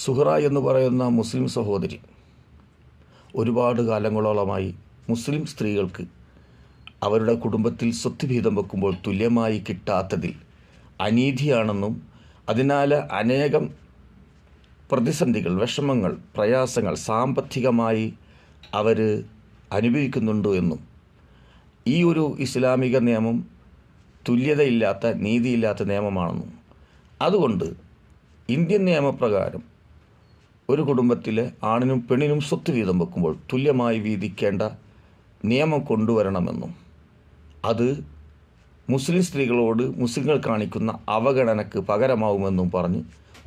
സുഹറ എന്ന് പറയുന്ന മുസ്ലിം സഹോദരി ഒരുപാട് കാലങ്ങളോളമായി മുസ്ലിം സ്ത്രീകൾക്ക് അവരുടെ കുടുംബത്തിൽ സ്വത്ത് വീതം വെക്കുമ്പോൾ തുല്യമായി കിട്ടാത്തതിൽ അനീതിയാണെന്നും അതിനാൽ അനേകം പ്രതിസന്ധികൾ, വിഷമങ്ങൾ, പ്രയാസങ്ങൾ സാമ്പത്തികമായി അവർ അനുഭവിക്കുന്നുണ്ട് എന്നും ഈ ഒരു ഇസ്ലാമിക നിയമം തുല്യതയില്ലാത്ത, നീതിയില്ലാത്ത നിയമമാണെന്നും അതുകൊണ്ട് ഇന്ത്യൻ നിയമപ്രകാരം ഒരു കുടുംബത്തിലെ ആണിനും പെണ്ണിനും സ്വത്ത് വീതം വെക്കുമ്പോൾ തുല്യമായി വീതിക്കേണ്ട നിയമം കൊണ്ടുവരണമെന്നും അത് മുസ്ലിം സ്ത്രീകളോട് മുസ്ലിങ്ങൾ കാണിക്കുന്ന അവഗണനയ്ക്ക് പകരമാവുമെന്നും പറഞ്ഞ്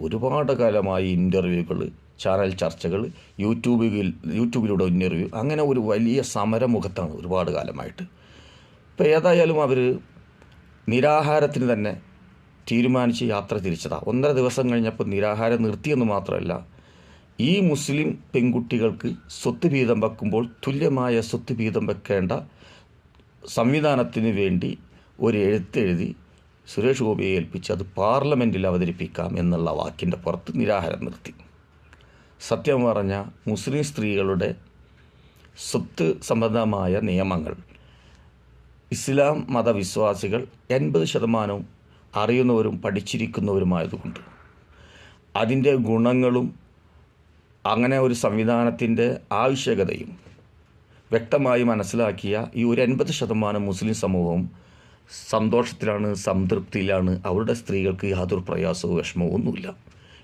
ഒരുപാട് കാലമായി ഇൻ്റർവ്യൂകൾ, ചാനൽ ചർച്ചകൾ, യൂട്യൂബിലൂടെ ഇൻ്റർവ്യൂ, അങ്ങനെ ഒരു വലിയ സമരമുഖത്താണ് ഒരുപാട് കാലമായിട്ട്. ഇപ്പോൾ ഏതായാലും അവർ നിരാഹാരത്തിന് തന്നെ തീരുമാനിച്ച് യാത്ര തിരിച്ചതാണ്. 1.5 ദിവസം കഴിഞ്ഞപ്പോൾ നിരാഹാരം നിർത്തിയെന്ന് മാത്രമല്ല, ഈ മുസ്ലിം പെൺകുട്ടികൾക്ക് സ്വത്ത് വീതം വെക്കുമ്പോൾ തുല്യമായ സ്വത്ത് വീതം വെക്കേണ്ട സംവിധാനത്തിന് വേണ്ടി ഒരു എഴുത്തെഴുതി സുരേഷ് ഗോപിയെ ഏൽപ്പിച്ച് അത് പാർലമെൻറ്റിൽ അവതരിപ്പിക്കാം എന്നുള്ള വാക്കിൻ്റെ പുറത്ത് നിരാഹാരം നിർത്തി. സത്യം പറഞ്ഞ മുസ്ലിം സ്ത്രീകളുടെ സ്വത്ത് സംബന്ധമായ നിയമങ്ങൾ ഇസ്ലാം മതവിശ്വാസികൾ 80% അറിയുന്നവരും പഠിച്ചിരിക്കുന്നവരുമായതുകൊണ്ട് അതിൻ്റെ ഗുണങ്ങളും അങ്ങനെ ഒരു സംവിധാനത്തിൻ്റെ ആവശ്യകതയും വ്യക്തമായി മനസ്സിലാക്കിയ ഈ ഒരു 80% മുസ്ലിം സമൂഹവും സന്തോഷത്തിലാണ്, സംതൃപ്തിയിലാണ്. അവരുടെ സ്ത്രീകൾക്ക് യാതൊരു പ്രയാസവും വിഷമവും ഒന്നുമില്ല.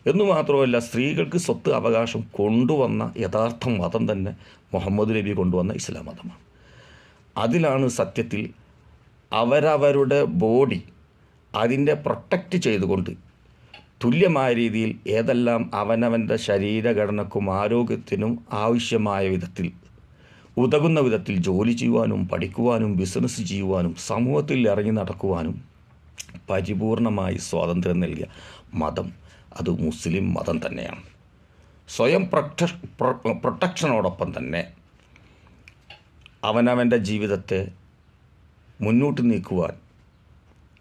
എന്നു മാത്രമല്ല, സ്ത്രീകൾക്ക് സ്വത്ത് അവകാശം കൊണ്ടുവന്ന യഥാർത്ഥ മതം തന്നെ മുഹമ്മദ് നബി കൊണ്ടുവന്ന ഇസ്ലാം മതമാണ്. അതിലാണ് സത്യത്തിൽ അവരവരുടെ ബോഡി അതിൻ്റെ പ്രൊട്ടക്റ്റ് ചെയ്തുകൊണ്ട് തുല്യമായ രീതിയിൽ ഏതെല്ലാം അവനവൻ്റെ ശരീരഘടനക്കും ആരോഗ്യത്തിനും ആവശ്യമായ വിധത്തിൽ ഉതകുന്ന വിധത്തിൽ ജോലി ചെയ്യുവാനും പഠിക്കുവാനും ബിസിനസ് ചെയ്യുവാനും സമൂഹത്തിൽ ഇറങ്ങി നടക്കുവാനും പരിപൂർണമായി സ്വാതന്ത്ര്യം നൽകിയ മതം അത് മുസ്ലിം മതം തന്നെയാണ്. സ്വയം പ്രൊട്ടക്ഷനോടൊപ്പം തന്നെ അവനവൻ്റെ ജീവിതത്തെ മുന്നോട്ട് നീക്കുവാൻ,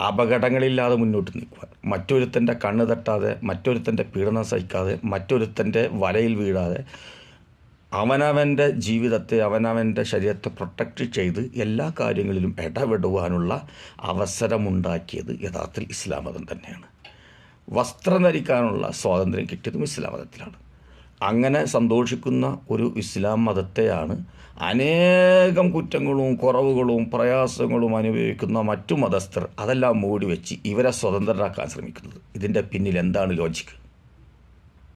അപകടങ്ങളില്ലാതെ മുന്നോട്ട് നീക്കുവാൻ, മറ്റൊരുത്തൻ്റെ കണ്ണ് തട്ടാതെ, മറ്റൊരുത്തൻ്റെ പീഡനം സഹിക്കാതെ, മറ്റൊരുത്തൻ്റെ വലയിൽ വീഴാതെ അവനവൻ്റെ ജീവിതത്തെ, അവനവൻ്റെ ശരീരത്തെ പ്രൊട്ടക്റ്റ് ചെയ്ത് എല്ലാ കാര്യങ്ങളിലും ഇടപെടുവാനുള്ള അവസരമുണ്ടാക്കിയത് യഥാർത്ഥത്തിൽ ഇസ്ലാം മതം തന്നെയാണ്. വസ്ത്രം ധരിക്കാനുള്ള സ്വാതന്ത്ര്യം കിട്ടിയതും ഇസ്ലാം മതത്തിലാണ്. അങ്ങനെ സന്തോഷിക്കുന്ന ഒരു ഇസ്ലാം മതത്തെയാണ് അനേകം കുറ്റങ്ങളും കുറവുകളും പ്രയാസങ്ങളും അനുഭവിക്കുന്ന മറ്റു മതസ്ഥർ അതെല്ലാം മൂടി വെച്ച് ഇവരെ സ്വതന്ത്രരാക്കാൻ ശ്രമിക്കുന്നത്. ഇതിൻ്റെ പിന്നിൽ എന്താണ് ലോജിക്ക്?